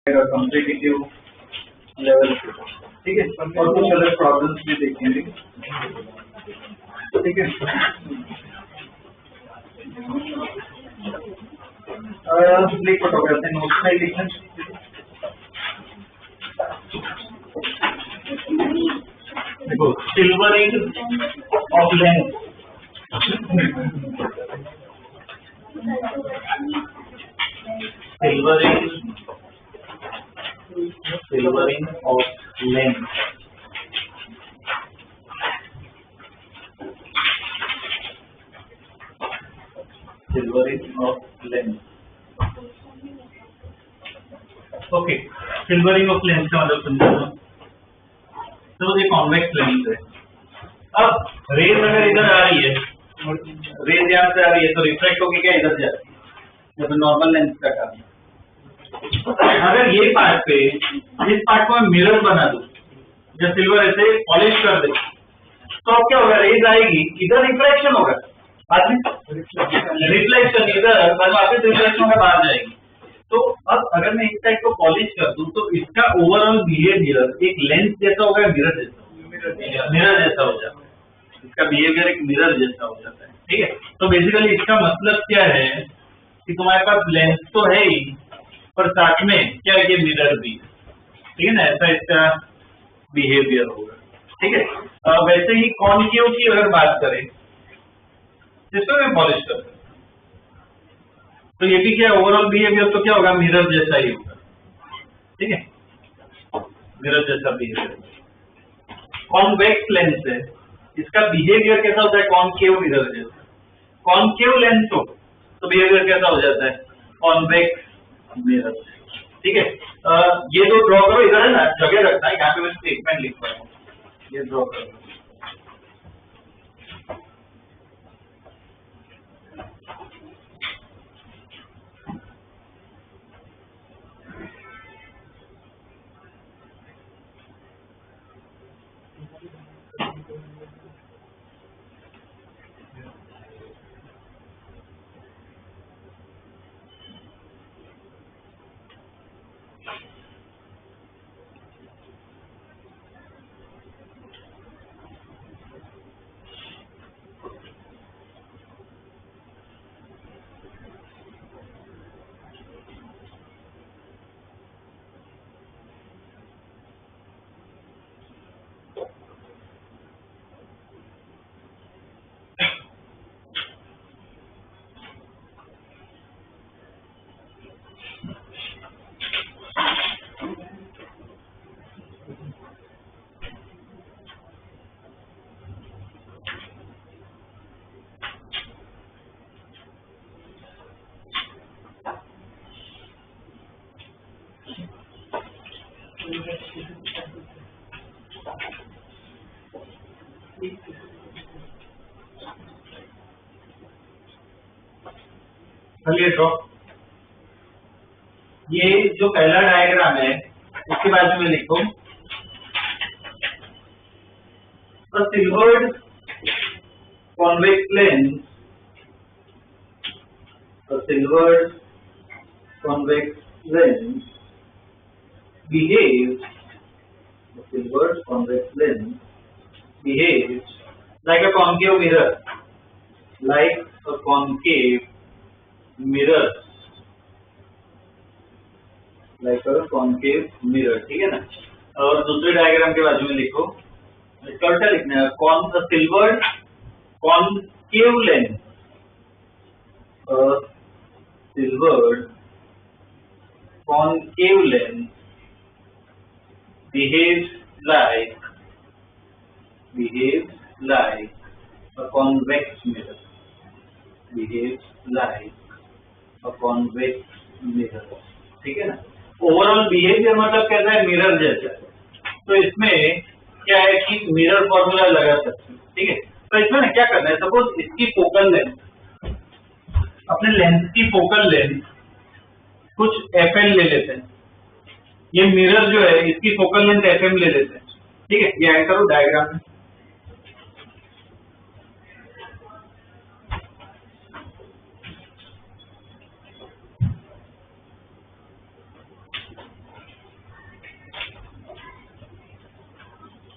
Competitive level, ठीक है, और कुछ अलग प्रॉब्लम्स भी देखेंगे, ठीक है। लिख फोटोग्राफी नोट्स में लिखना। देखो silvering of length, silvering of length, silvering of length, okay. Silvering of length का मतलब समझो, तो ये कॉन्वेक्स लेंस है। अब रेज अगर इधर आ रही है, रेज यहाँ से आ रही है, तो रिफ्लेक्ट होगी क्या इधर जाती है, जब नॉर्मल लेंस का काम। अगर ये पार्ट पे, इस पार्ट को मैं मिरर बना दूं, जब सिल्वर ऐसे पॉलिश कर दे, तो अब क्या होगा, रेज आएगी, इधर रिफ्लेक्शन होगा, बाद में रिफ्लेक्शन इधर, वापस रिफ्लेक्शन होगा, बाहर जाएगी। तो अब अगर मैं इस टाइप को पॉलिश कर दूं, तो इसका ओवरऑल बिहेवियर एक लेंस जैसा होगा, मिरर जैसा हो जाता है, इसका बिहेवियर एक मिरर जैसा हो जाता है, ठीक है। तो बेसिकली इसका मतलब क्या है कि तुम्हारे पास लेंस तो है ही, पर साथ में क्या ये मिरर भी, ठीक है ना, ऐसा इसका बिहेवियर होगा, ठीक है। वैसे ही कॉनकेव की अगर बात करें, जिसको मैं पॉलिश कर, तो ये भी क्या ओवरऑल बिहेवियर तो क्या होगा, मिरर जैसा ही होगा, ठीक है, मिरर जैसा बिहेवियर। कॉन्वेक्स लेंस है, इसका बिहेवियर कैसा होता है, कॉनकेव मिरर जैसा। कॉनकेव लेंस हो तो बिहेवियर कैसा हो जाता है, कॉन्वेक्स मिरर, ठीक है। ये जो ड्रॉ करो इधर है ना, जगह रखना है, यहाँ पे मैं स्टेटमेंट लिख रहा हूँ, ये ड्रॉ करो। चलिए ड्रॉ, ये जो पहला डायग्राम है इसके बाजू में लिखो, silvered convex lens, silvered convex lens behaves, the silvered convex lens behaves like a concave mirror, like a concave mirror, like a concave mirror, ठीक है ना। और दूसरे डायग्राम के बाजू में लिखो, इसका उल्टा लिखना है, silvered concave lens, silvered concave lens behaves like a convex mirror, behaves like a convex mirror, ठीक है ना। ओवरऑल बिहेवियर मतलब कहता है मिरर जैसा, तो इसमें क्या है कि मिरर फॉर्मूला लगा सकते हैं, ठीक है। तो इसमें ना क्या करना है, सपोज इसकी फोकल लेंथ, अपने लेंस की फोकल लेंथ कुछ fl ले लेते हैं, ये मिरर जो है इसकी फोकल लेंथ fm ले लेते हैं, ठीक है। ये ऐड करो डायग्राम में,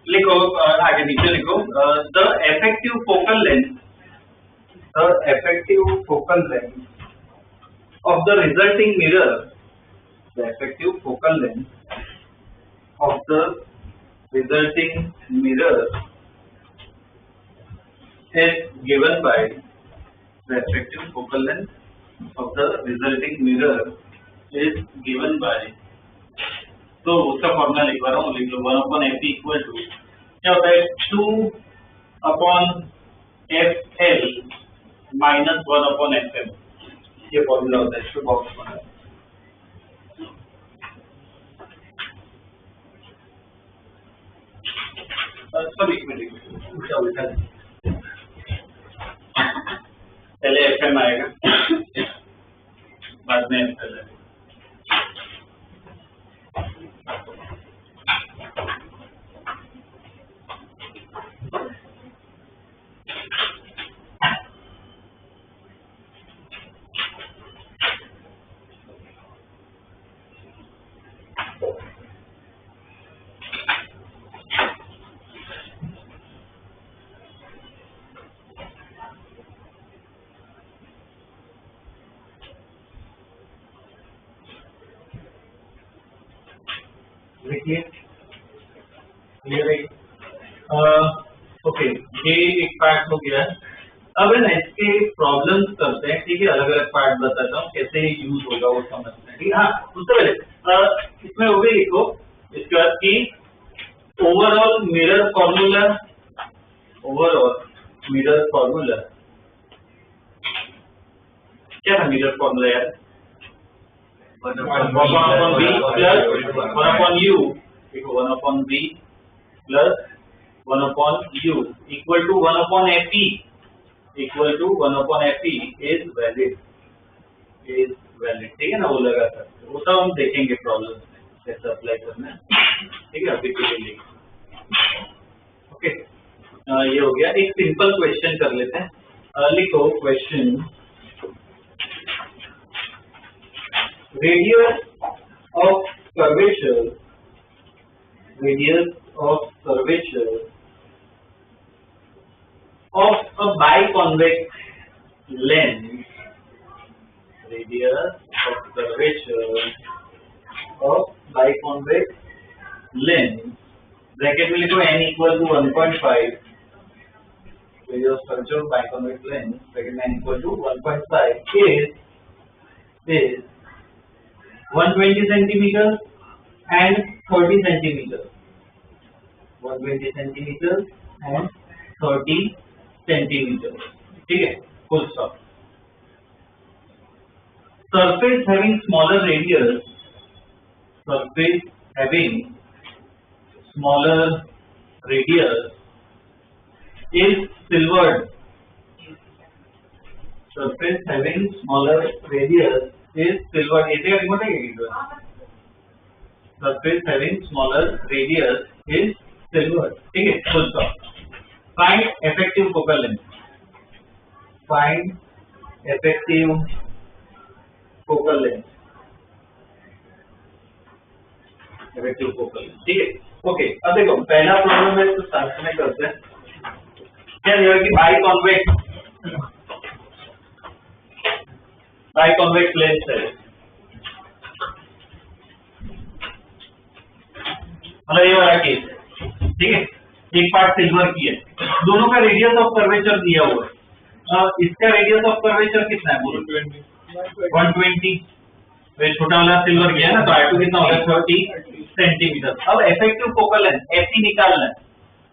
लिखो आगे नीचे लिखो the effective focal length of the resulting mirror, the effective focal length of the resulting mirror is given by the effective focal length of the resulting mirror is given by, तो उसका formula लिखवा रहा हूँ, लिख लो 1/f equal to क्या होता है 2/fl minus 1/fm, ये फॉर्मूला होता है इसको बॉक्स बना सब एक मिनट उल्टा पहले एफएम आएगा बाद में एफएल आएगा। देखिए ओके ये एक पार्ट हो गया। अब है ना इसके प्रॉब्लम्स करते हैं, ठीक है, अलग अलग पार्ट बताता हूँ कैसे यूज होगा वो समझते हैं, ठीक है। हाँ उससे पहले इसमें हो गई लिखो इसके बाद की ओवरऑल मिरर फॉर्मूला क्या था मिरर फॉर्मूला यार 1/b plus 1/u equal 1/b plus 1/u equal to 1/fe is valid, ठीक है ना, वो लगा सकते वो सब हम देखेंगे प्रॉब्लम में कैसे अप्लाई करना है, ठीक है। अभी के लिए ओके ये हो गया। एक सिंपल क्वेश्चन कर लेते हैं, लिखो question radius of curvature of a biconvex lens, bracket में लिखो n equal to 1.5, radius of curvature of biconvex lens bracket में n equal to 1.5 is 120 centimeters and 30 centimeters, 120 centimeters and 30 centimeters, ठीक है, full stop. Surface having smaller radius is silvered. Surface having smaller radius is silver, ऐसे remote है क्या? Surface having smaller radius is silver, ठीक है, full stop. Find effective focal length. ठीक है, okay. अब देखो पहला प्रॉब्लम है तो साथ में करते हैं। क्या ये कि बाइकॉन्वेक्स लेंस है, मतलब ये वाला केस, ठीक है, एक पार्ट सिल्वर की है, दोनों का रेडियस ऑफ कर्वेचर दिया हुआ है। इसका रेडियस ऑफ कर्वेचर कितना है? 120। छोटा वाला सिल्वर किया है ना, तो R2 कितना होगा? 30 सेंटीमीटर। अब इफेक्टिव फोकल लेंथ Fe निकालना है,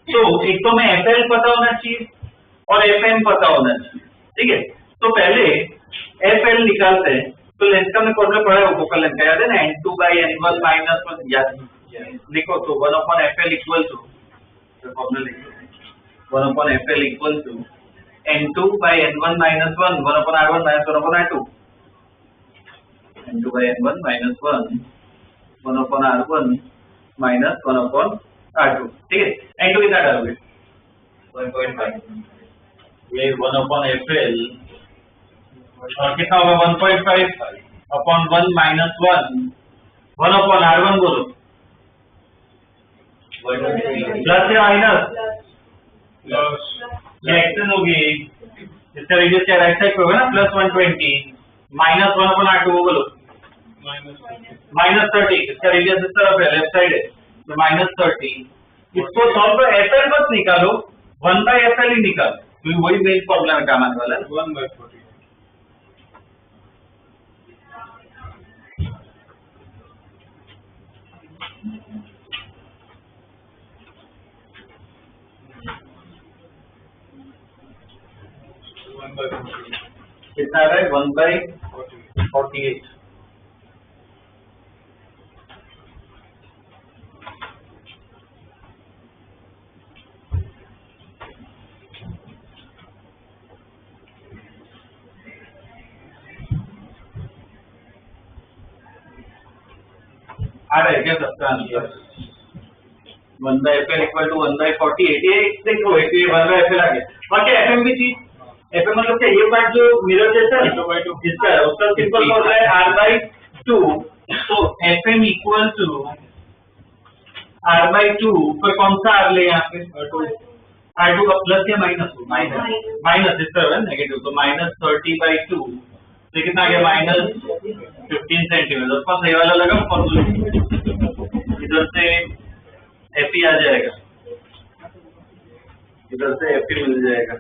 तो एक तो मैं FL पता होना चाहिए और FM पता होना चाहिए, ठीक है। तो पहले FL निकालते हैं, तो लेंथ का मैं फॉर्मूला पढ़ा है, फोकल लेंथ का याद है ना, n2/n1 माइनस 1 याद लिखो, तो 1/FL इक्वल टू फॉर्मूला लिखो 1/FL equal to n2/n1 minus 1 1/r1 minus 1/r2, n2/n1 minus 1 1/r1 minus 1/r2, ठीक है। n2 कितना डालोगे? 1.5, ये 1/FL और कितना होगा? 1.5 अपॉन 1 माइनस 1 1/r1 बोलो प्लस या माइनस, ये एक्सटेंड होगी, इसका रेडियस क्या राइट साइड पे होगा ना, प्लस 120 माइनस 1/r2 बोलो -30, इसका रेडियस इस तरफ है, लेफ्ट साइड है, तो -30। इसको सॉल्व कर एफएल बस निकालो, 1/fl ही निकाल, क्योंकि वही मेन प्रॉब्लम है काम आने वाला है। 1/40 कितना आ रहा है, 1/48। आ रहा है क्या सबका आंसर? 1/fl = 1/48। ये देखो ये 1/fl आ गया। बाकी fm भी चीज, fm मतलब क्या, ये पार्ट जो मिरर जैसा है इसका है, उसका सिंपल फॉर्मूला है r/2। तो fm = r/2 पर कौन सा r ले यहाँ पे, r2 का प्लस या माइनस, माइनस इस तरह है नेगेटिव, तो -30/2, तो कितना आ गया, -15 सेंटीमीटर। उसका सही वाला लगा फॉर्मूला, इधर से एफ आ जाएगा, इधर से एफ मिल जाएगा।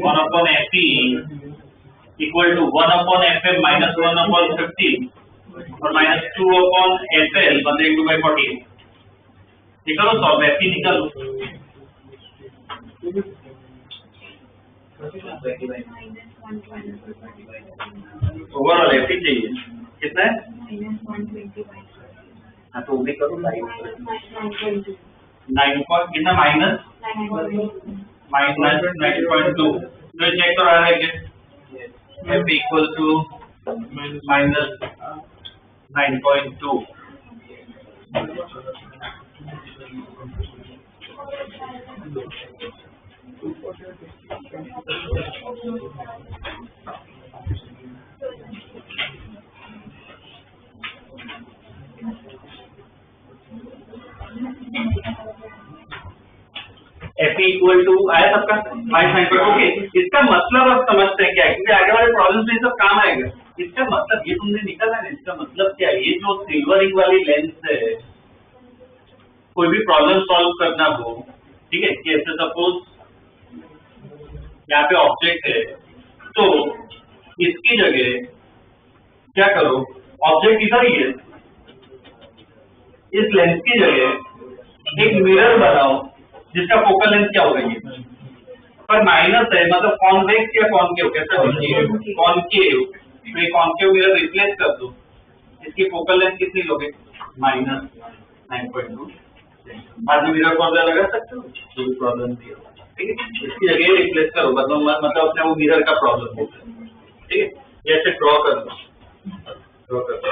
One upon Fe equal to 1/fm minus 1/15 और -2/fl 1/48। निकालो सॉल्व, Fe निकालो, ओवरऑल Fe चाहिए कितना है, हाँ तो भी करो 9 कितना -9.2, तो चेक करो आ रहा है क्या, Fe equal to -9.2। Fe equal to आया सबका 5 ओके। इसका मतलब आप समझते हैं क्या है, क्योंकि आगे वाले प्रॉब्लम में सब काम आएगा। इसका मतलब ये तुमने निकाला है, इसका मतलब क्या है, ये जो सिल्वरिंग वाली लेंस है, कोई भी प्रॉब्लम सॉल्व करना हो, ठीक है, जैसे सपोज यहाँ पे ऑब्जेक्ट है, तो इसकी जगह क्या करो, ऑब्जेक्ट इधर ही है, इस लेंस की जगह एक मिरर बनाओ जिसका फोकल लेंथ क्या होगा, ये पर माइनस है, मतलब कॉन्वेक्स या कॉनकेव, कैसा कॉनकेव, तो ये कॉनकेव मिरर रिप्लेस कर दो, इसकी फोकल लेंथ कितनी लोगे, -9.2। बाद में मिरर फॉर्मूला लगा सकते हो, कोई प्रॉब्लम नहीं होगा, ठीक है, इसकी जगह रिप्लेस करो, मतलब अपने वो मिरर का प्रॉब्लम होता है, ठीक है, जैसे ड्रॉ कर दो, ड्रॉ कर दो।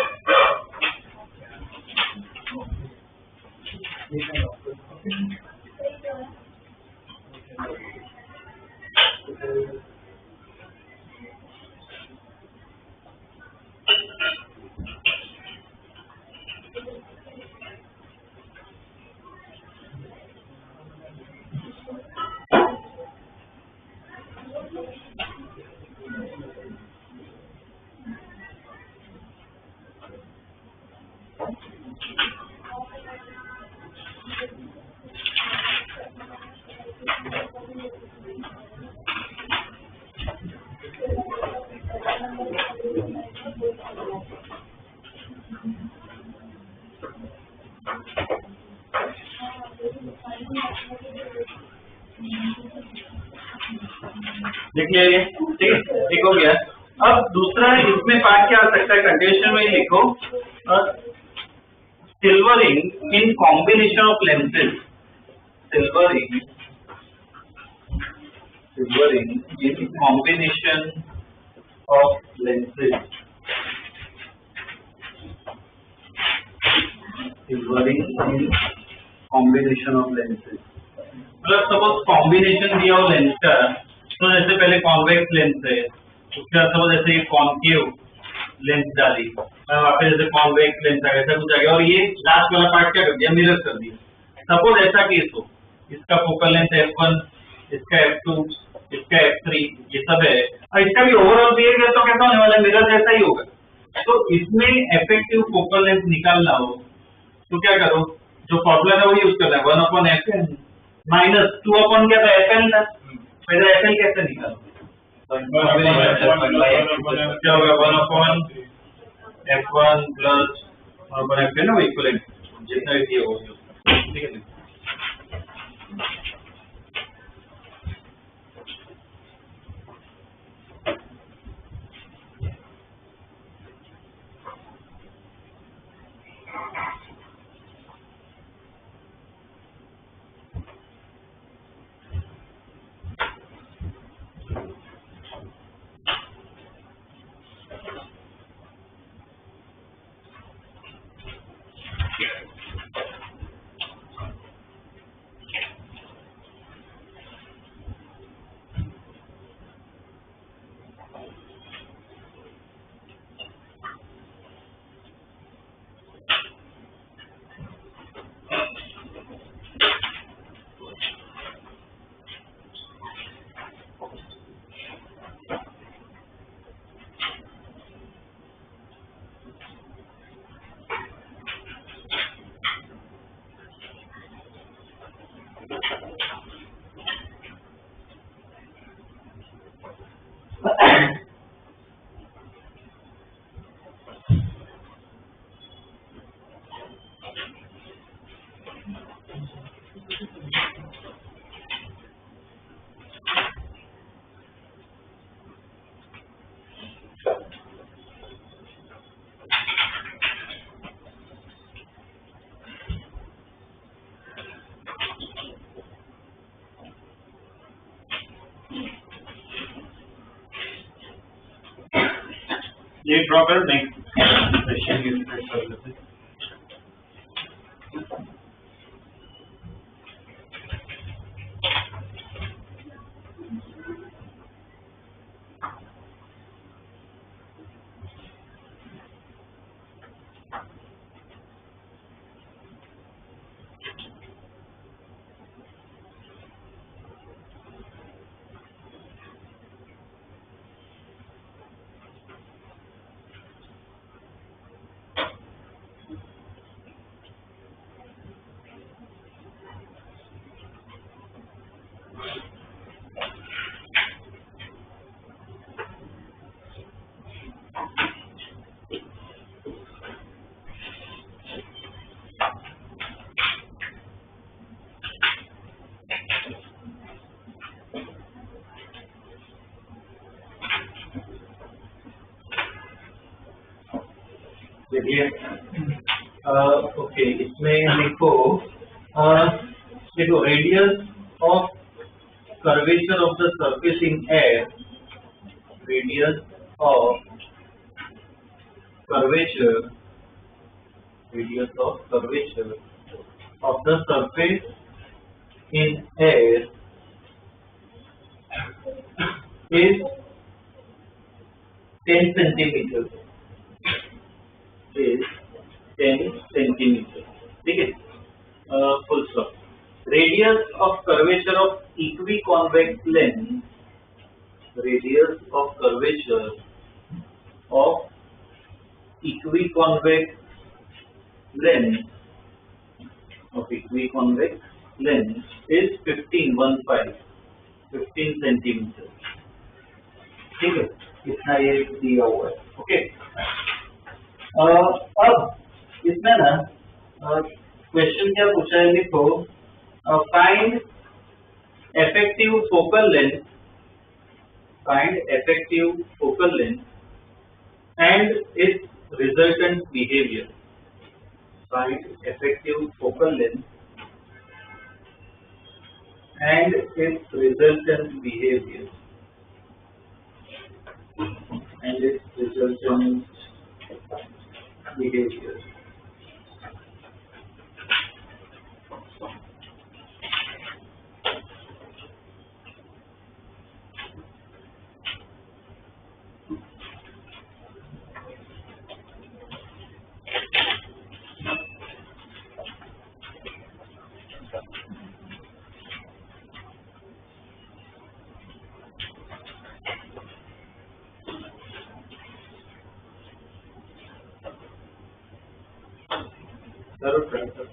देख लिया ये, ठीक है, एक हो गया। अब दूसरा इसमें पार्ट क्या आ सकता है, कंडीशन में लिखो silvering in combination of lenses, silvering in combination of lenses, silvering in combination of lenses. मतलब सपोज कॉम्बिनेशन दिया हो लेंस का, तो जैसे पहले कॉन्वेक्स लेंस है, उसके बाद सपोज जैसे कॉन्केव लेंस डाली, वहाँ पे जैसे कॉन्वेक्स लेंस आ गया, ऐसा कुछ आ गया, और ये लास्ट वाला पार्ट क्या कर दिया, मिरर कर दिया। सपोज ऐसा केस हो, इसका फोकल लेंथ f1, इसका f2, इसका f3, ये सब है, और इसका भी ओवरऑल बिहेवियर तो कैसा होने वाला है, मिरर जैसा ही होगा। तो इसमें इफेक्टिव फोकल लेंथ निकालना हो तो क्या करो, जो फॉर्मूला था वो यूज करना है, 1/fn माइनस 2 क्या था, fn था। पहले fn कैसे निकालो, क्या होगा, 1/f1 प्लस 1/fn ना, इक्वलेंट जितना भी दिया होगा, ठीक है। ये ड्रॉ कर, नेक्स्ट सेशन की स्टार्ट कर लेते हैं। देखिए ओके, इसमें लिखो देखो radius of curvature of the surface in air, radius of curvature, radius of curvature of the surface in air is 10 centimeters, is 10 centimeters, ठीक है, full stop. Radius of curvature of equiconvex lens, radius of curvature of equiconvex lens, is 15. 15 centimetre, ठीक है, इतना ये दिया हुआ है। Okay, अब इसमें ना क्वेश्चन क्या पूछा है, लिखो find effective focal length, find effective focal length and its resultant behavior. Find effective focal length and its resultant behavior. And its resultant behavior. करो ट्राई करो।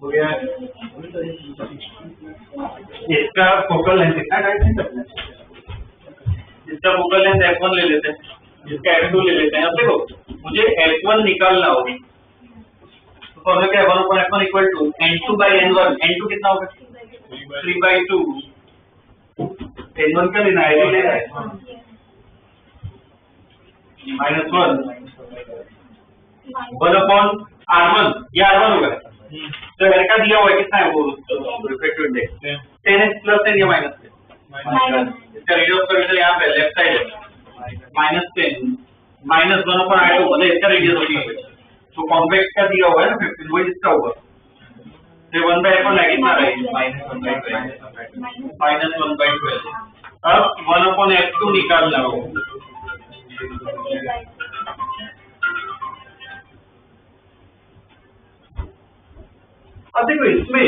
हो गया। इसका फोकल लेंथ कितना है? इसका फोकल लेंथ f1 ले लेते हैं, इसका f2 ले लेते हैं। अब देखो मुझे f1 निकालना होगा तो फॉर्मूला क्या है? 1/f1 equal to n2 by n1। n2 कितना होगा? 3/2। n1 का लेना है, लेना है -1 1/r1। ये r1 होगा। तो r का दिया हुआ है कितना है वो रिफ्लेक्टिव इंडेक्स 10x प्लस है या माइनस है? इसका रेडियस ऑफ कर्वेचर यहाँ पे लेफ्ट साइड है -10 -1/r2 मतलब इसका रेडियस होगी। तो कॉन्वेक्स का दिया हुआ है ना 15 वही इसका होगा। तो 1/f1 है कितना रहेगा? -1/12। अब 1/f2 निकालना होगा। अब देखो इसमें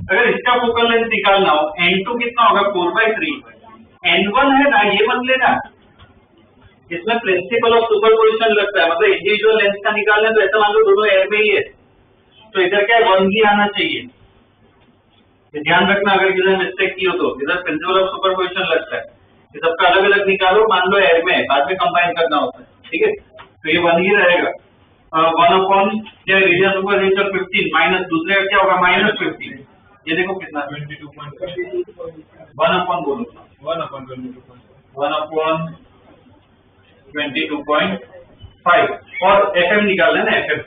अगर इसका फोकल लेंथ निकालना हो n2 कितना होगा? 4/3। n1 है ना, ये मत लेना। इसमें प्रिंसिपल ऑफ सुपरपोजिशन लगता है, मतलब इंडिविजुअल लेंथ का निकालना तो ऐसा मान लो दोनों एयर में ही है तो इधर क्या है 1 ही आना चाहिए। ध्यान रखना अगर किसी ने मिस्टेक की हो तो इधर प्रिंसिपल ऑफ सुपरपोजिशन लगता है। ये सबका अलग अलग निकालो, मान लो एयर में है, बाद में कंबाइन करना होता है, ठीक है? तो ये 1 ही रहेगा। 1/, क्या रेडियस ऑफ कर्वेचर 15 माइनस दूसरे का क्या होगा? -15। ये देखो कितना 22.5 1/, बोलो 1/22.5 1/22.5। और fm निकालना है ना, fm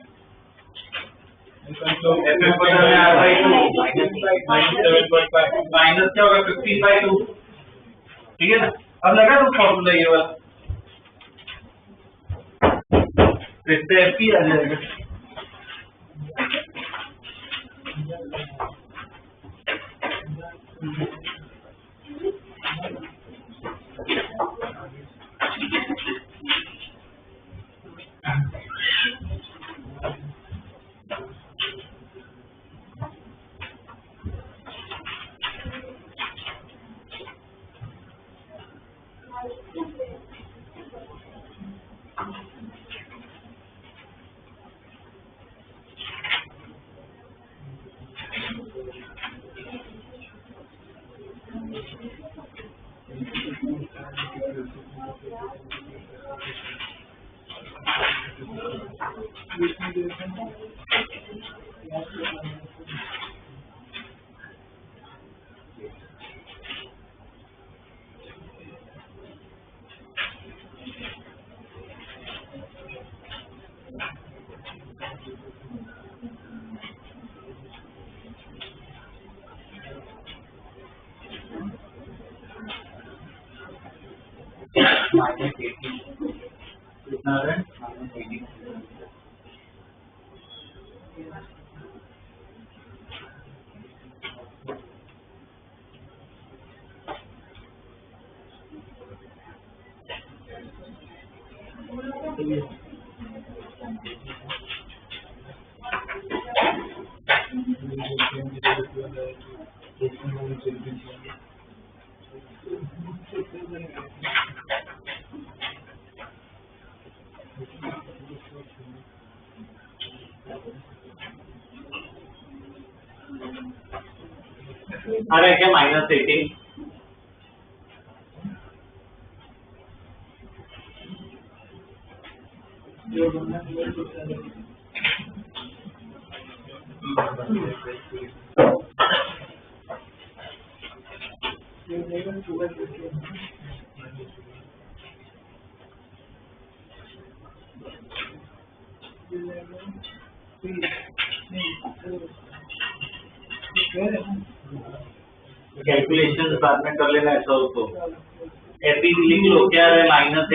एफ पता है R/2 -7.5 माइनस क्या होगा 15/2, ठीक है ना। अब लगा तो फॉर्मूला ये वाला, तो इससे एफ आ जाएगा। कितना है -18। आ रहा है क्या -18? कैलकुलेशन बाद में कर लेना ऐसा हो तो एपी लिख लो, क्या है -18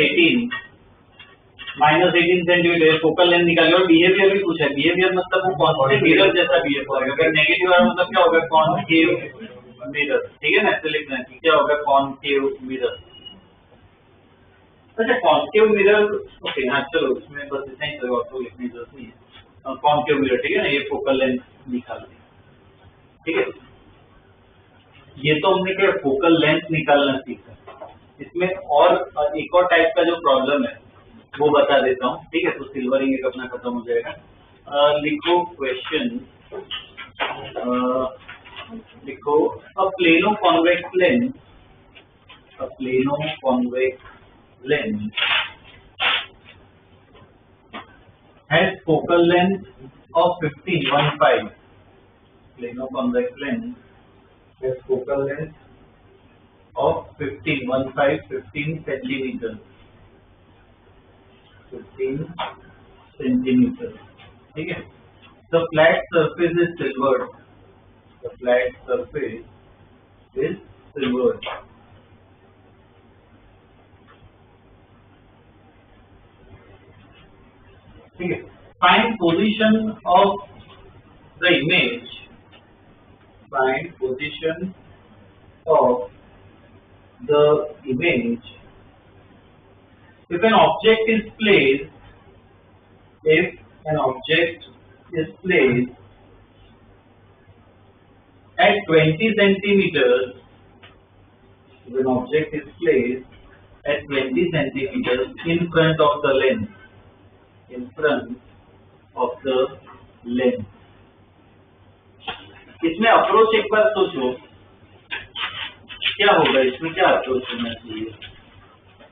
सेंटीमीटर फोकल लेंथ निकालो। और बिहेवियर भी पूछा है, बिहेवियर मतलब वो कौन से मिरर जैसा बिहेव करेगा। अगर नेगेटिव आ मतलब क्या होगा, कॉनकेव मिरर, ठीक है ना, ऐसे लिखना है क्या होगा कॉनकेव मिरर। अच्छा कॉनकेव मिरर, ओके हाँ चलो इसमें बस इतना ही चलेगा, तो लिखने की जरूरत नहीं है। कॉनकेव मिरर ठीक है ना, ये फोकल लेंथ निकाल दी, ठीक है। ये तो हमने क्या फोकल लेंथ निकालना सीखा। इसमें और एक और टाइप का जो प्रॉब्लम है वो बता देता हूँ, ठीक है। तो सिल्वरिंग एक अपना खत्म हो जाएगा। लिखो क्वेश्चन, लिखो a plano convex lens, a plano convex lens has focal length of 15, plano convex lens has focal length of 15 centimeters, 15 centimeters, ठीक है। The flat surface is silvered, the flat surface is silvered, ठीक है। Find position of the image, find position of the image if an object is placed, if an object is placed at 20 centimeters, if an object is placed at 20 centimeters in front of the lens, in front of the lens। इसमें approach एक बार सोचो क्या होगा, इसमें क्या approach होना चाहिए।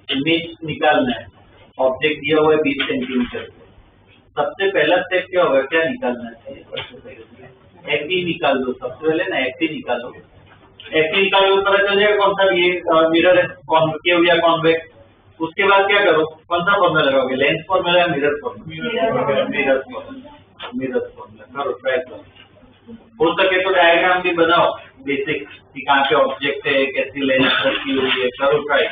Image निकालना है, ऑब्जेक्ट दिया हुआ है 20 सेंटीमीटर, सबसे पहला स्टेप क्या होगा, क्या निकालना चाहिए, सबसे पहले एफई निकाल दो। सबसे पहले ना एफई निकालो, एफई निकालो पता चल जाएगा कौन सा ये मिरर है, कॉन्केव या कॉन्वेक्स। उसके बाद क्या करो, कौन सा फॉर्मूला लगाओगे, लेंस फॉर्मूला या मिरर फॉर्मूला, मिरर फॉर्मूला करो, ट्राई बनाओ बेसिक कि कहाँ पे ऑब्जेक्ट है, कैसी लेंस रखी हुई है, करो ट्राई।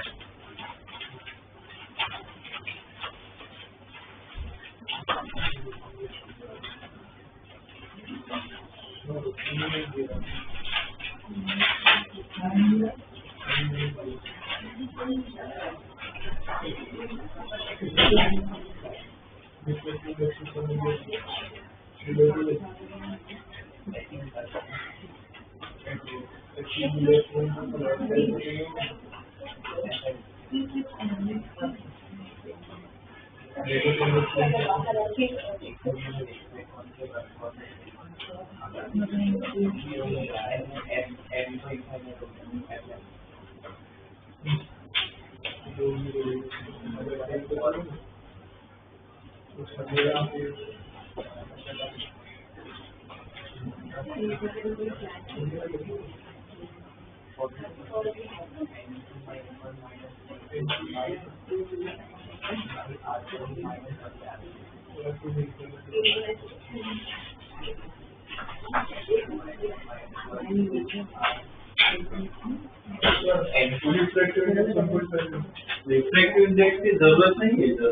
रिफ्रैक्टिव इंडेक्स की जरूरत नहीं है इधर,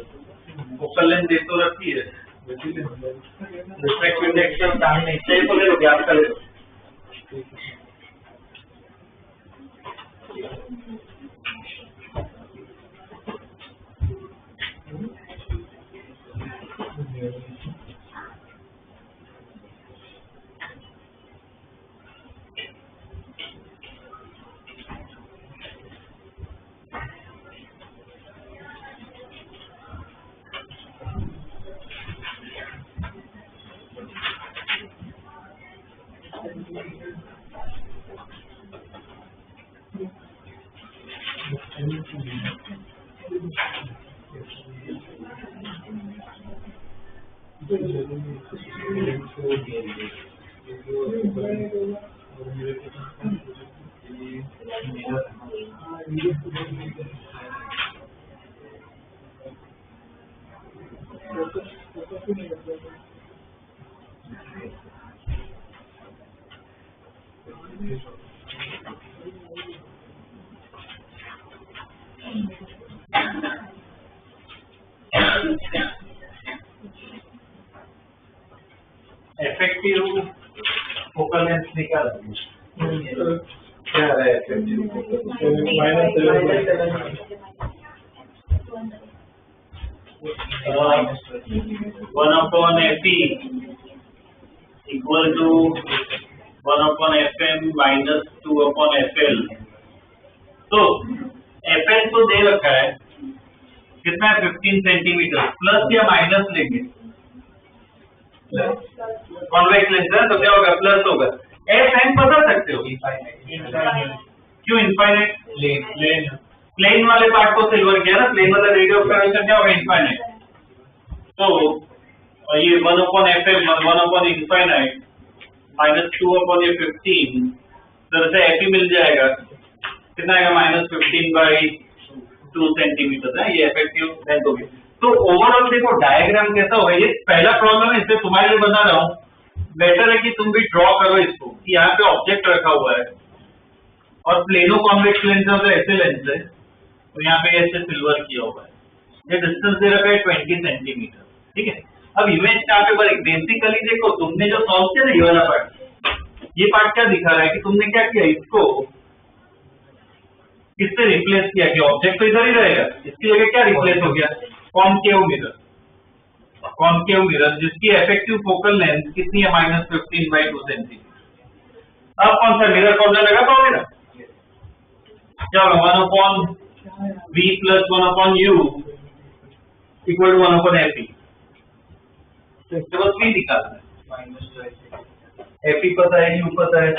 फोकल लेंथ दे तो रखी है, रिफ्रैक्टिव इंडेक्स का काम नहीं चाहिए तो ले लो, ज्ञात कर लो। इफेक्टिव फोकल लेंथ निकाल क्या है effective one upon FE equal to 1/fm minus 2/fl। तो fl तो दे रखा है, कितना है 15 सेंटीमीटर, प्लस या माइनस लेंगे, कॉन्वेक्स लेंस है तो क्या होगा, प्लस होगा। fn बता सकते हो, क्यों इनफाइनाइट, प्लेन वाले पार्ट को सिल्वर किया ना, प्लेन वाला रेडियस ऑफ कर्वेचर क्या होगा, इनफाइनाइट। तो ये 1/fm 1/infinite माइनस 2/15, तो से एफी मिल जाएगा, कितना आएगा -15/2 सेंटीमीटर है, ये इफेक्टिव लेंथ होगी। तो ओवरऑल देखो डायग्राम कैसा होगा, ये पहला प्रॉब्लम है इसलिए तुम्हारे लिए बता रहा हूँ, बेटर है कि तुम भी ड्रॉ करो इसको कि यहाँ पे ऑब्जेक्ट रखा हुआ है और प्लेनो कॉन्वेक्स लेंस है तो ऐसे लेंस है, तो यहाँ पे ऐसे सिल्वर किया हुआ है, ये डिस्टेंस दे रखा है 20 सेंटीमीटर, ठीक है। अब इमेज यहाँ पे बेसिकली देखो, तुमने जो सॉल्व किया ना ये वाला पार्ट, ये पार्ट क्या दिखा रहा है कि तुमने क्या किया, इसको किससे रिप्लेस किया कि ऑब्जेक्ट तो इधर ही रहेगा, इसकी जगह क्या रिप्लेस हो गया, कॉनकेव मिरर जिसकी इफेक्टिव फोकल लेंथ कितनी है -15/2 सेंटीमीटर। अब कौन सा मिरर कॉर्नर लगा पाओगे ना, क्या होगा 1/v + 1/u equal to 1/fe, तो बस v निकालना है, fe पता है, u पता है,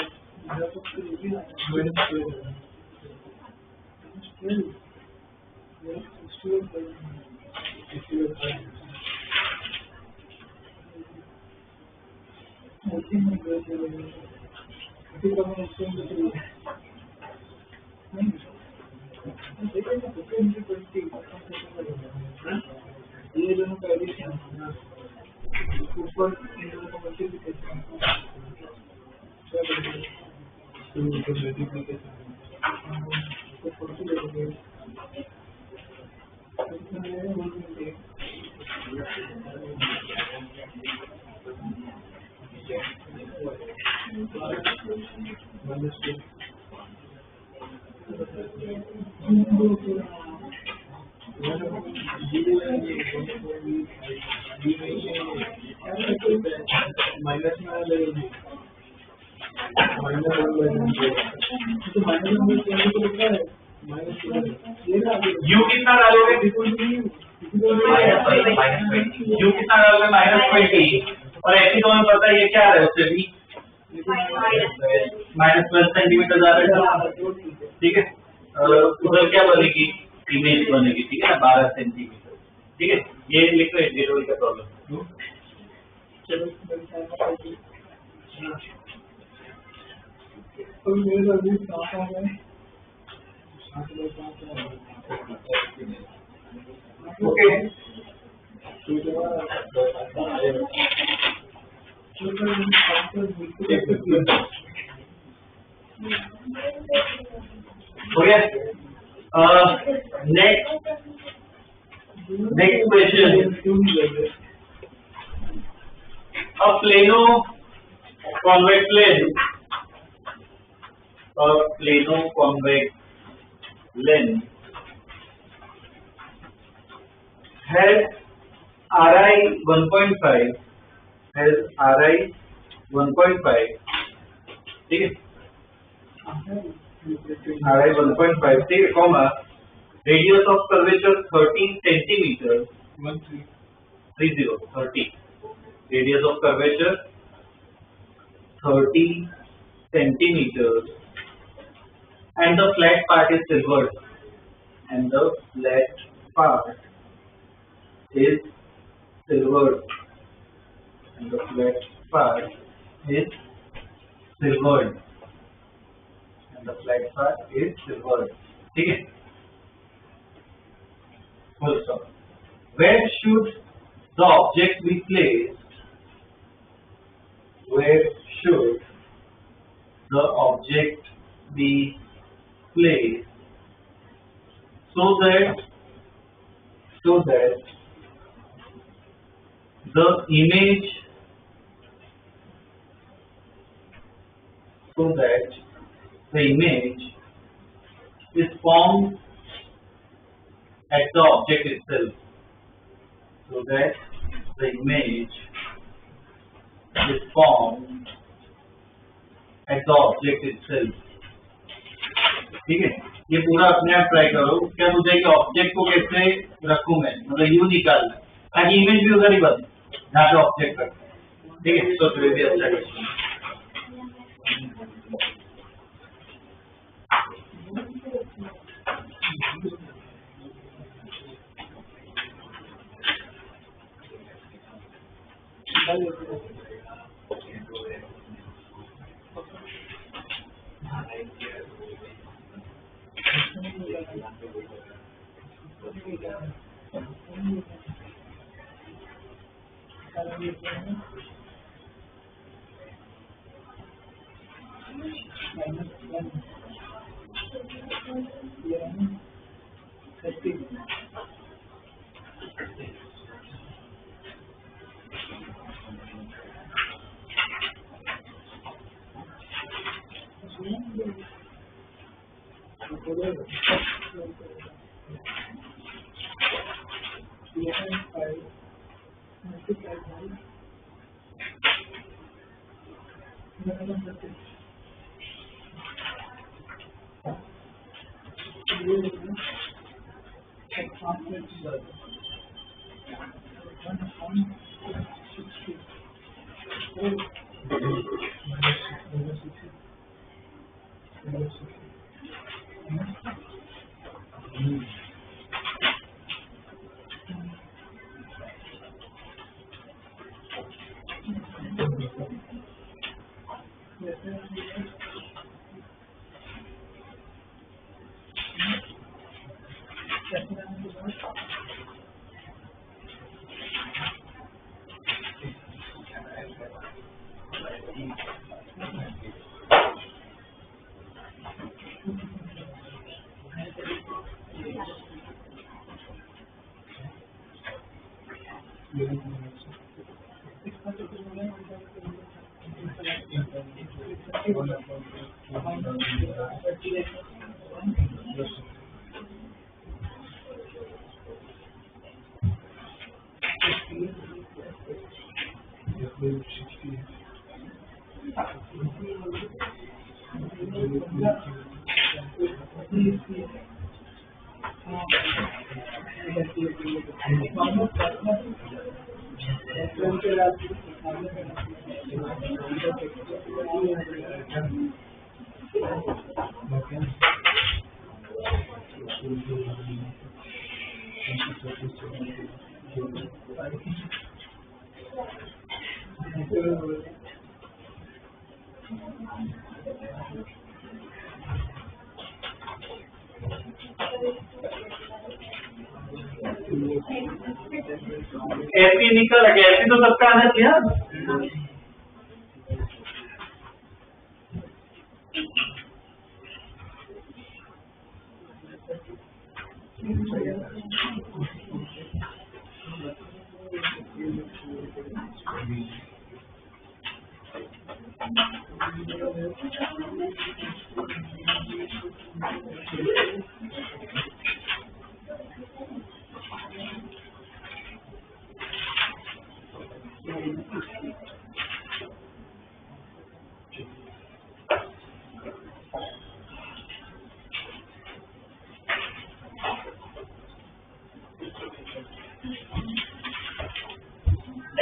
ये दोनों का एडिशन ऊपर माइनस में तो माइनस में लिखा है यू कितना डालोगे? यू कितना डालोगे? -20 और ऐसी तो हमें पता है ये क्या है उससे भी -12 सेंटीमीटर जा रहा है, ठीक है। उधर क्या बनेगी? इमेज बनेगी, ठीक है ना, 12 सेंटीमीटर, ठीक है। ये लिखो जीरो का प्रॉब्लम। तो मेरा अभी कहाँ है okay next question. A plano-convex lens, has RI 1.5, ठीक है, RI 1.5, ठीक है, comma, radius of curvature 30 centimeter, 30, radius of curvature 30 centimeters, and the flat part is silvered, and the flat part is silvered, and the flat part is silvered, and the flat part is silvered, ठीक है, full stop. Where should the object be placed? Where should the object be placed so that the image is formed at the object itself, so that the image is formed at the object itself, ठीक है। ये पूरा अपने आप try करो, क्या मुझे कि ऑब्जेक्ट को कैसे रखूं मैं, मतलब यू निकालना ताकि इमेज भी उधर ही बने जहाँ पे ऑब्जेक्ट रखते हैं, ठीक है। तो फिर भी अच्छा क्वेश्चन। ऐसी निकल गया, ऐसी तो सबका आना चाहिए।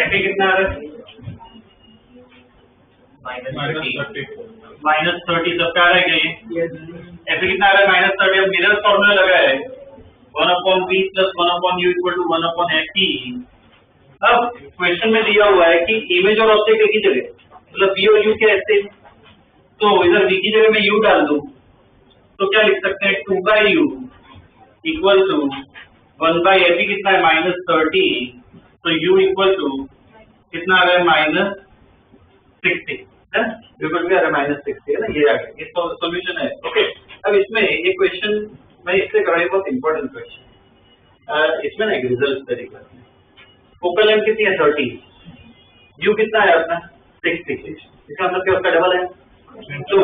एफी कितना आ रहा है? -30 सबका आ रहा है क्या ये? एफी कितना आ रहा है? -30। अब मिरर फॉर्मूला लगा है 1/v + 1/u = 1/fe। अब क्वेश्चन में दिया हुआ है कि इमेज और ऑब्जेक्ट एक ही जगह, मतलब v और u के ऐसे, तो इधर v की जगह मैं u डाल दूं तो क्या लिख सकते हैं? 2/u = 1/fe कितना है? -30। तो u = कितना आ रहा है? -60 है, बिल्कुल भी आ रहा है -60 है ना, ये आ गया, ये तो सॉल्यूशन है। ओके, अब इसमें एक क्वेश्चन मैं इससे कर रहा हूँ, बहुत इंपॉर्टेंट क्वेश्चन। इसमें ना एक रिजल्ट तरीका है, फोकल लेंथ कितनी है? 30, u कितना है अपना? 60, इसका मतलब क्या उसका डबल है। तो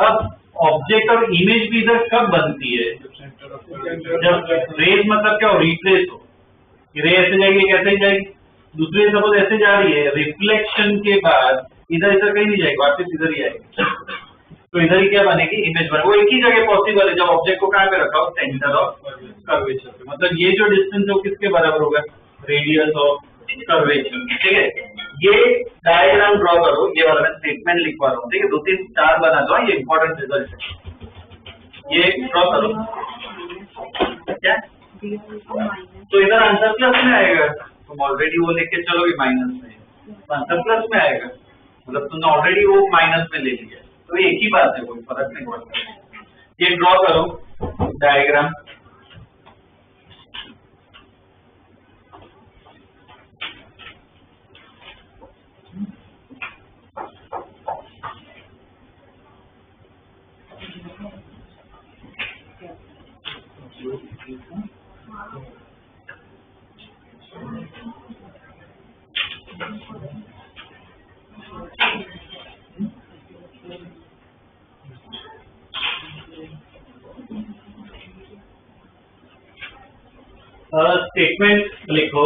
अब ऑब्जेक्ट और इमेज भी इधर कब बनती है? जब रेज मतलब क्या हो? रिट्रेस हो, रे ऐसे जाएगी, कैसे ही जाएगी, दूसरी सपोज ऐसे जा रही है, रिफ्लेक्शन के बाद इधर इधर कहीं नहीं जाएगी, वापस इधर ही आएगी, तो इधर ही क्या बनेगी? इमेज बने। वो एक ही जगह पॉसिबल है जब ऑब्जेक्ट को कहाँ पे रखा हो? सेंटर ऑफ कर्वेचर पे। मतलब ये जो डिस्टेंस है वो किसके बराबर होगा? Radius of curvature. ठीक है, ये डायग्राम ड्रॉ करो, ये वाला मैं स्टेटमेंट लिखवा रहा हूँ, ठीक है, 2-3 स्टार बना दो, ये इंपॉर्टेंट रिजल्ट है, ये ड्रॉ करो। क्या तो इधर आंसर प्लस में आएगा, तुम ऑलरेडी वो लेके चलोगे माइनस में, तो आंसर प्लस में आएगा, मतलब तुमने ऑलरेडी वो माइनस में ले लिया, तो ये एक ही बात है, कोई फर्क नहीं पड़ता। ये ड्रॉ करो डायग्राम। स्टेटमेंट लिखो,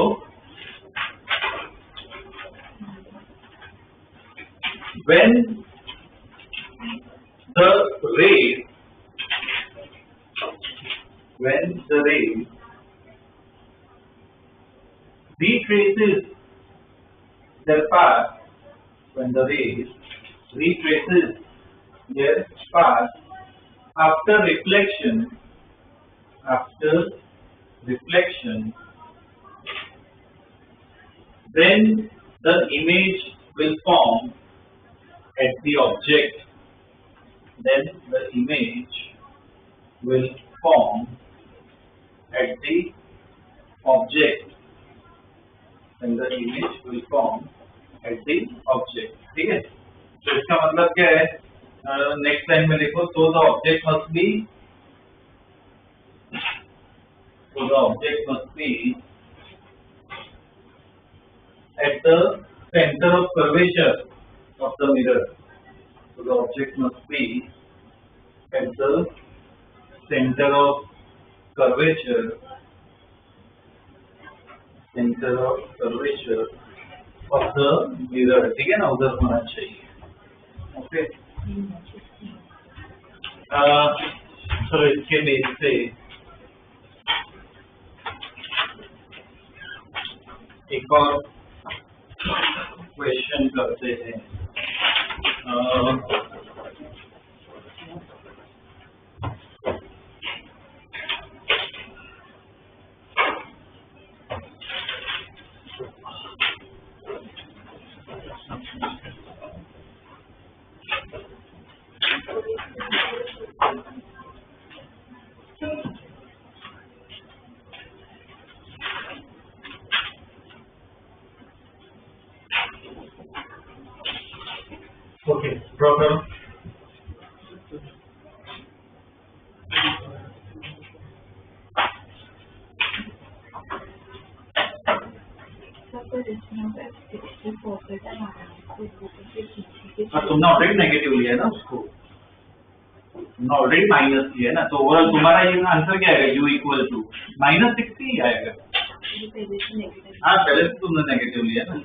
when the ray retraces their path, when the rays retraces their path after reflection, then the image will form at the object. Then the image will form at the object. Then the image will form at the object. ठीक है, तो इसका मतलब क्या है? Next line में लिखो, so the object must be at the center of curvature of the mirror. So the object must be at the center of curvature. Center of curvature of the mirror. ठीक है ना, उधर होना चाहिए. Okay. चलो इसके बेस से एक और क्वेश्चन करते हैं. ओके, ड्रॉ करो. तुमने ऑलरेडी नेगेटिव लिया है ना उसको, तुमने ऑलरेडी माइनस लिया है ना, तो ओवरऑल तुम्हारा ये आंसर क्या आएगा? u इक्वल टू -60 ही आएगा. हाँ, पहले से तुमने नेगेटिव लिया ना.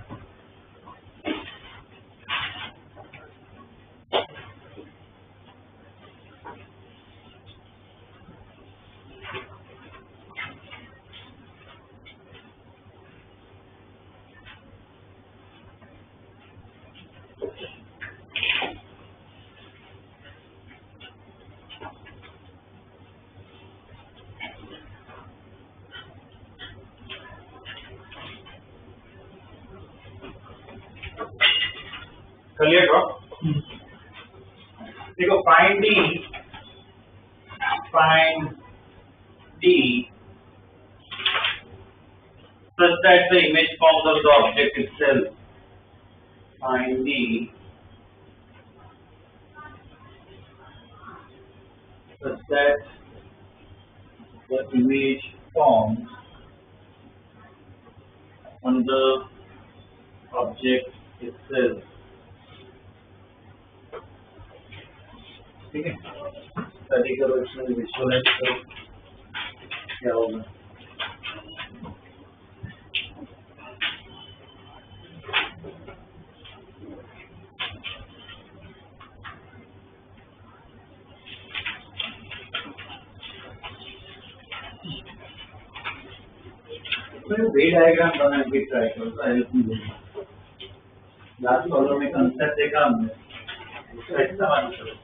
कर लिया ड्रॉ. देखो, find D such that the image forms of the object itself. Find D such that the image forms on the object itself. ठीक है, स्टडी करो, इसमें विजुअलाइज करो क्या होगा. वे डायग्राम बनाने की ट्राई करो तो हेल्प मिलेगी. लास्ट प्रॉब्लम में कंसेप्ट देखा हमने, उसका इस्तेमाल करो.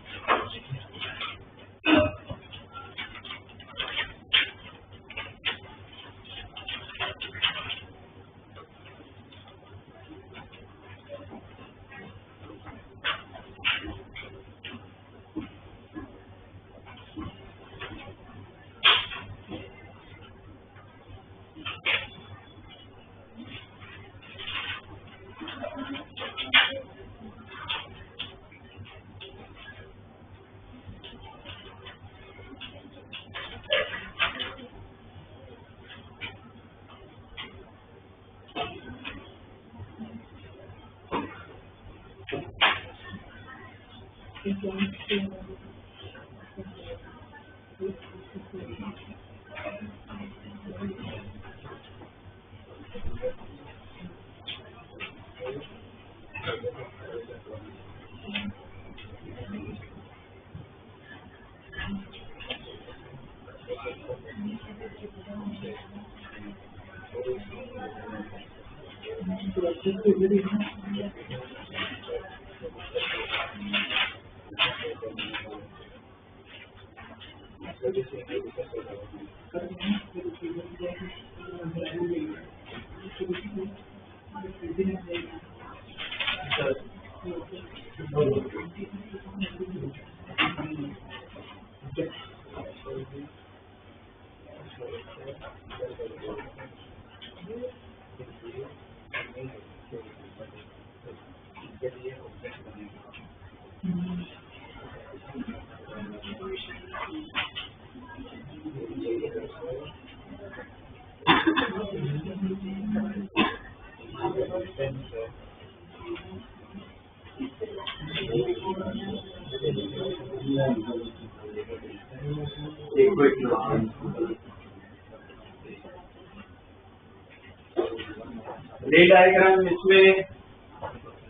रे डायग्राम इसमें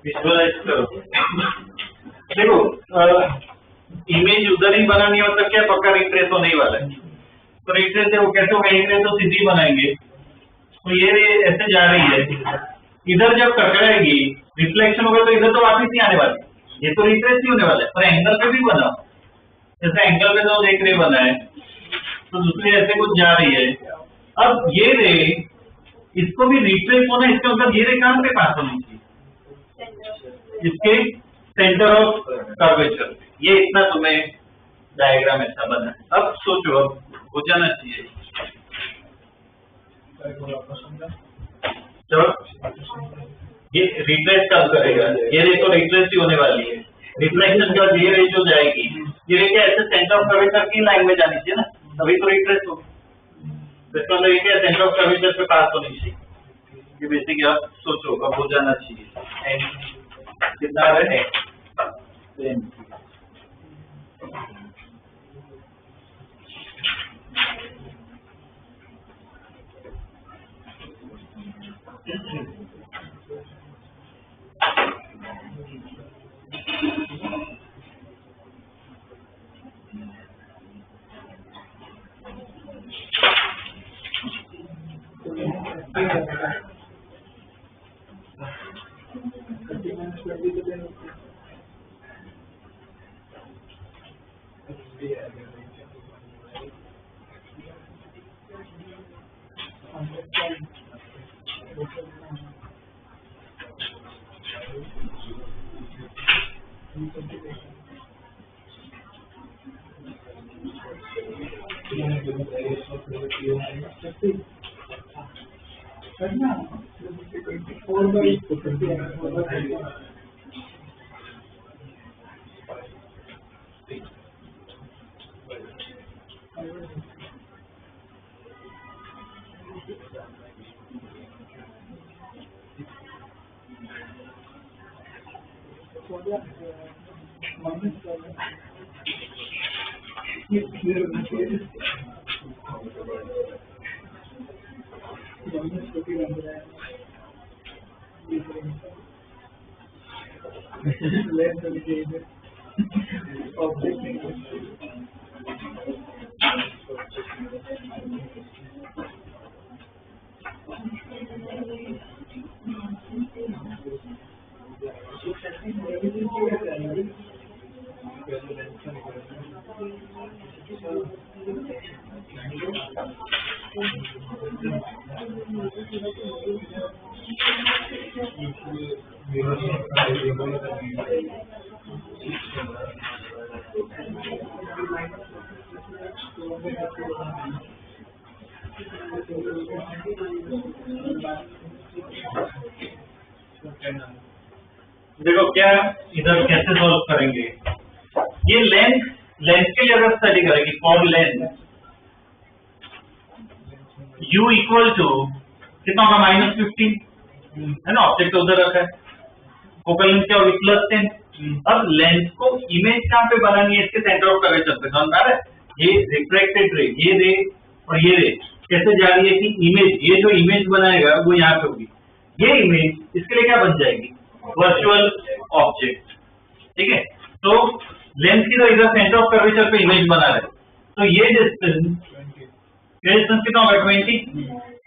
विजुअलाइज करो। देखो इमेज उधर ही बनानी हो तो क्या पक्का रिट्रेस होने ही वाला है। तो रिट्रेस है वो कैसे होगा, एक रे तो सीधी बनाएंगे, तो ये रे ऐसे जा रही है, इधर जब टकराएगी रिफ्लेक्शन होगा तो इधर तो वापस नहीं आने वाली, ये तो रिट्रेस ही होने वाला है। पर एंगल पे भी बना, जैसे एंगल पे तो एक रे बना है तो दूसरी ऐसे कुछ जा रही है। अब ये रे इसको भी रिट्रेस होना, इसका मतलब ये रे कहां पे पास होनी चाहिए, इसके सेंटर ऑफ कर्वेचर। ये इतना तुम्हें डायग्राम ऐसा बना है। अब सोचो, अब हो जाना चाहिए। चलो ये रिट्रेस कब करेगा, ये रे तो रिट्रेस ही होने वाली है। रिफ्लेक्शन के बाद ये रे जो जाएगी, ये रे क्या ऐसे सेंटर ऑफ कर्वेचर की लाइन में जानी चाहिए ना, तभी तो रिट्रेस होगी। तो मतलब ये क्या सेंटर ऑफ कर्वेचर पे पास होनी चाहिए। ये बेसिक आप सोचो कब हो जाना चाहिए। कितना है देखो क्या इधर कैसे सॉल्व करेंगे। ये लेंथ के लिए अगर स्टडी करेंगे, for length u equal to कितना होगा, -15 है ना, ऑब्जेक्ट उधर रखा है, फोकल लेंथ क्या होगी +10। अब लेंथ को इमेज कहां पे बनानी है, इसके सेंटर ऑफ कर्वेचर पे। समझ आ रहा है, ये रिफ्रैक्टेड रे, ये रे और ये रे कैसे जा रही है कि इमेज, ये जो इमेज बनाएगा वो यहाँ पे होगी। ये इमेज इसके लिए क्या बन जाएगी, वर्चुअल ऑब्जेक्ट। ठीक है, तो लेंथ की तो इधर सेंटर ऑफ कर्वेचर पे इमेज बना रहे, तो ये डिस्टेंस कितना होगा 20।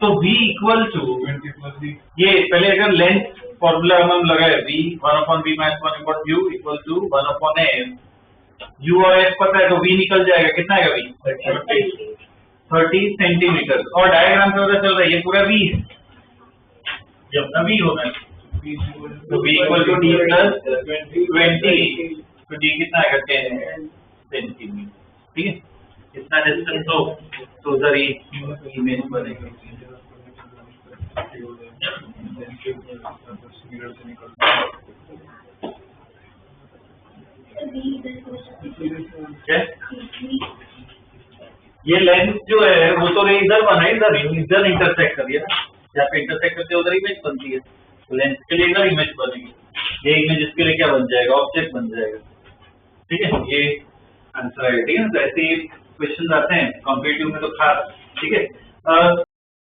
तो v इक्वल टू 20 + v, ये पहले अगर लेंथ फॉर्मूला हम लगाए, v 1/v - 1 u equal to 1/f, u और f पता है तो v निकल जाएगा, कितना आएगा v 30 सेंटीमीटर। और डायग्राम से पता चल रहा है ये पूरा v है, जब तभी होगा तो v इक्वल टू d + 20, तो d कितना आएगा 10 सेंटीमीटर। ठीक है, इतना डिस्टेंस हो तो उधर ही इमेज बनेगी। ये लेंथ जो है वो तो इधर बना, इधर इंटरसेक्ट करिए ना, जहाँ पे इंटरसेक्ट करते उधर इमेज बनती है, तो लेंथ के लिए इधर इमेज बनेगी। ये इमेजेस के लिए क्या बन जाएगा, ऑब्जेक्ट बन जाएगा। ठीक है, ये आंसर है। ठीक है, तो ऐसे क्वेश्चन आते हैं कॉम्पिटिटिव में तो खास। ठीक है,